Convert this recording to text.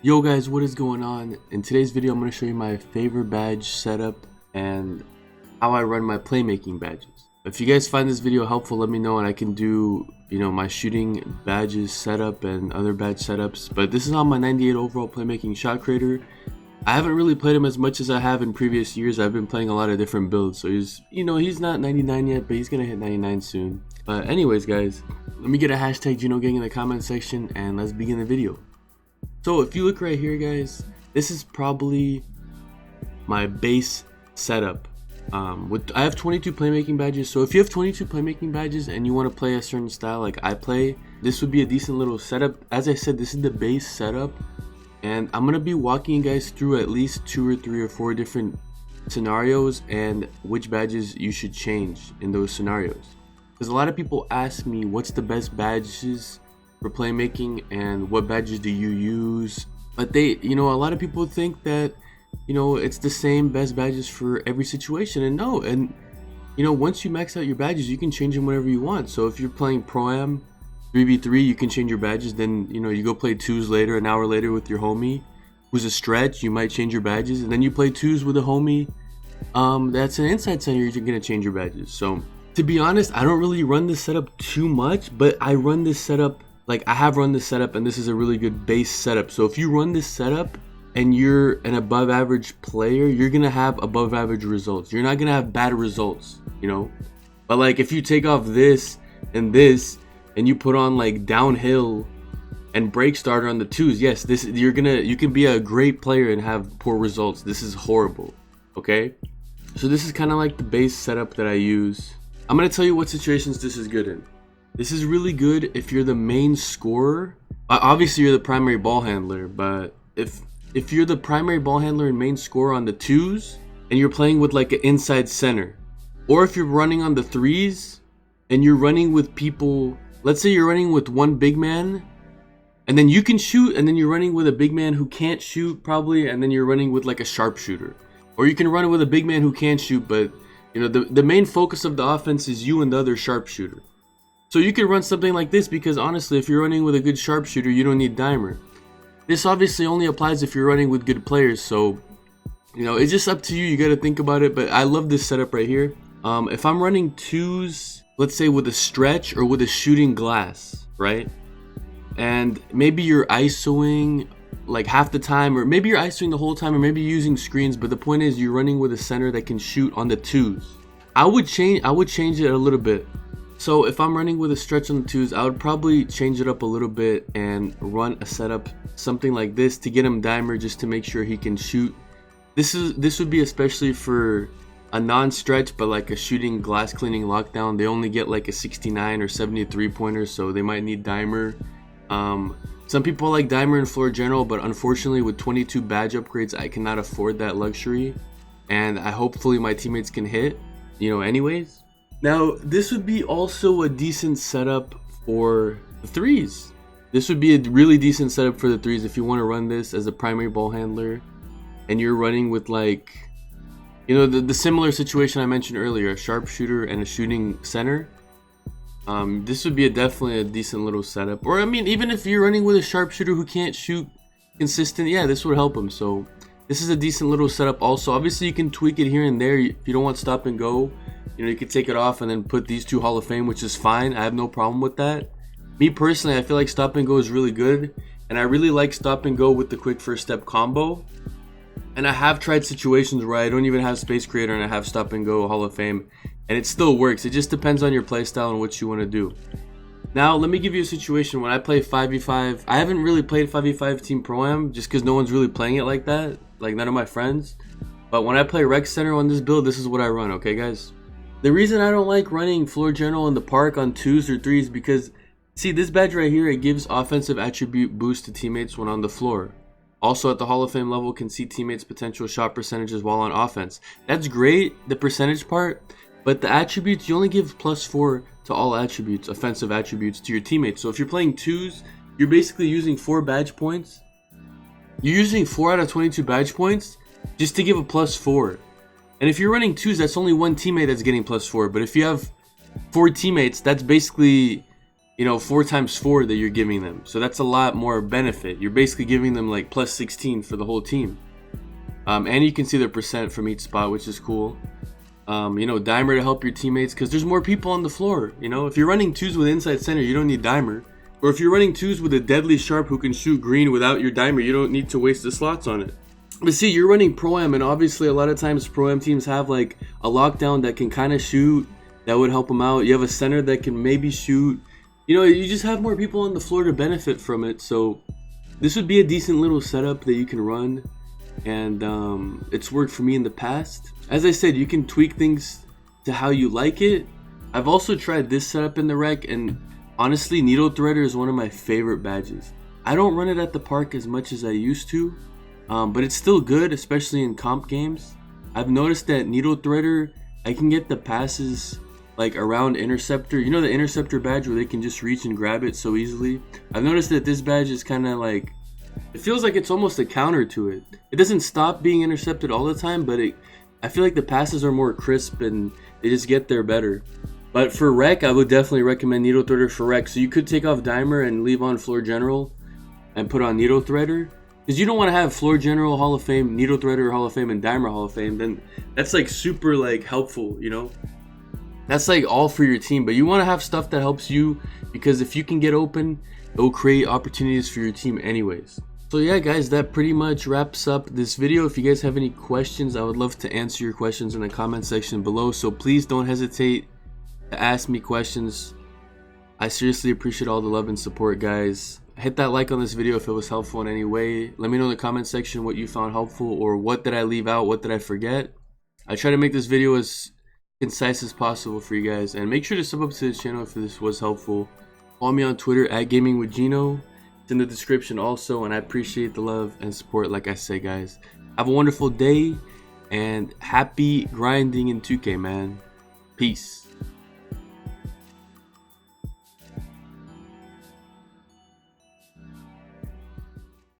Yo guys, what is going on? In today's video I'm going to show you my favorite badge setup and how I run my playmaking badges. If you guys find this video helpful, let me know and I can do, my shooting badges setup and other badge setups. But this is on my 98 overall playmaking shot creator. I haven't really played him as much as I have in previous years. I've been playing a lot of different builds, so he's not 99 yet, but he's gonna hit 99 soon. But anyways guys, let me get a hashtag Gino gang in the comment section and let's begin the video. So if you look right here guys, this is probably my base setup. I have 22 playmaking badges, so if you have 22 playmaking badges and you want to play a certain style like I play, this would be a decent little setup. As I said, this is the base setup, and I'm going to be walking you guys through at least 2 or 3 or 4 different scenarios and which badges you should change in those scenarios. Because a lot of people ask me what's the best badges for playmaking and what badges do you use, but a lot of people think that it's the same best badges for every situation, and no. And once you max out your badges, you can change them whenever you want. So if you're playing pro-am 3v3, you can change your badges. Then you go play twos later, an hour later with your homie who's a stretch, you might change your badges, and then you play twos with a homie that's an inside center, you're gonna change your badges. So to be honest, I don't really run this setup too much, but I run this setup, I have run this setup, and this is a really good base setup. So if you run this setup and you're an above average player, you're gonna have above average results. You're not gonna have bad results, But if you take off this and you put on downhill and break starter on the twos, yes, you can be a great player and have poor results. This is horrible, okay? So this is kind of like the base setup that I use. I'm gonna tell you what situations this is good in. This is really good if you're the main scorer. Obviously you're the primary ball handler, but if you're the primary ball handler and main scorer on the twos and you're playing with an inside center, or if you're running on the threes and you're running with people, let's say you're running with one big man and then you can shoot, and then you're running with a big man who can't shoot probably, and then you're running with a sharpshooter. Or you can run with a big man who can shoot, but the main focus of the offense is you and the other sharpshooter. So you can run something like this, because honestly, if you're running with a good sharpshooter, you don't need dimer. This obviously only applies if you're running with good players, so it's just up to you. You got to think about it, but I love this setup right here. If I'm running twos, let's say with a stretch or with a shooting glass, right? And maybe you're ISOing half the time, or maybe you're ISOing the whole time, or maybe you're using screens, but the point is you're running with a center that can shoot on the twos. I would change it a little bit. So if I'm running with a stretch on the twos, I would probably change it up a little bit and run a setup something like this to get him dimer, just to make sure he can shoot. This would be especially for a non-stretch, but a shooting glass cleaning lockdown. They only get a 69 or 73 pointer, so they might need dimer. Some people like dimer in floor general, but unfortunately with 22 badge upgrades, I cannot afford that luxury, and hopefully my teammates can hit, anyways. Now, this would be also a decent setup for the threes. This would be a really decent setup for the threes if you want to run this as a primary ball handler and you're running with the similar situation I mentioned earlier, a sharpshooter and a shooting center. This would be definitely a decent little setup. Or even if you're running with a sharpshooter who can't shoot consistent, yeah, this would help him. So this is a decent little setup also. Obviously you can tweak it here and there. If you don't want stop and go, you could take it off and then put these two Hall of Fame, which is fine. I have no problem with that. Me personally, I feel like stop and go is really good, and I really like stop and go with the quick first step combo. And I have tried situations where I don't even have space creator and I have stop and go Hall of Fame, and it still works. It just depends on your playstyle and what you want to do. Now let me give you a situation when I play 5v5. I haven't really played 5v5 Team Pro-Am just because no one's really playing it like that, none of my friends. But when I play Rec Center on this build, this is what I run, okay guys? The reason I don't like running floor general in the park on twos or threes, because see, this badge right here, it gives offensive attribute boost to teammates when on the floor. Also at the Hall of Fame level, can see teammates' potential shot percentages while on offense. That's great, the percentage part, but the attributes, you only give +4 to all attributes, offensive attributes, to your teammates. So if you're playing twos, you're basically using 4 badge points. You're using 4 out of 22 badge points just to give a +4. And if you're running twos, that's only one teammate that's getting +4. But if you have 4 teammates, that's basically 4 times 4 that you're giving them. So that's a lot more benefit. You're basically giving them like plus 16 for the whole team. And you can see the percent from each spot, which is cool. Dimer to help your teammates because there's more people on the floor. If you're running 2s with inside center, you don't need Dimer. Or if you're running 2s with a deadly sharp who can shoot green without your Dimer, you don't need to waste the slots on it. But see, you're running Pro-Am, and obviously a lot of times Pro-Am teams have like a lockdown that can kind of shoot. That would help them out. You have a center that can maybe shoot. You just have more people on the floor to benefit from it. So this would be a decent little setup that you can run. And it's worked for me in the past. As I said, you can tweak things to how you like it. I've also tried this setup in the rec, and honestly, Needle Threader is one of my favorite badges. I don't run it at the park as much as I used to, but it's still good, especially in comp games. I've noticed that Needle Threader, I can get the passes like around Interceptor. The Interceptor badge where they can just reach and grab it so easily? I've noticed that this badge is kind of like, it feels like it's almost a counter to it. It doesn't stop being intercepted all the time, but I feel like the passes are more crisp and they just get there better. But for rec, I would definitely recommend Needle Threader for rec. So you could take off Dimer and leave on Floor General and put on Needle Threader. Because you don't want to have Floor General Hall of Fame, Needle Threader Hall of Fame, and Dimer Hall of Fame. Then that's like super like helpful, That's like all for your team. But you want to have stuff that helps you, because if you can get open, it will create opportunities for your team anyways. So yeah guys, that pretty much wraps up this video. If you guys have any questions, I would love to answer your questions in the comment section below. So please don't hesitate to ask me questions. I seriously appreciate all the love and support, guys. Hit that like on this video if it was helpful in any way. Let me know in the comment section what you found helpful, or what did I leave out, what did I forget. I try to make this video as concise as possible for you guys, and make sure to sub up to the channel if this was helpful. Follow me on Twitter at Gaming with Gino. It's in the description also, and I appreciate the love and support. Like I say, guys, have a wonderful day and happy grinding in 2K, man. Peace.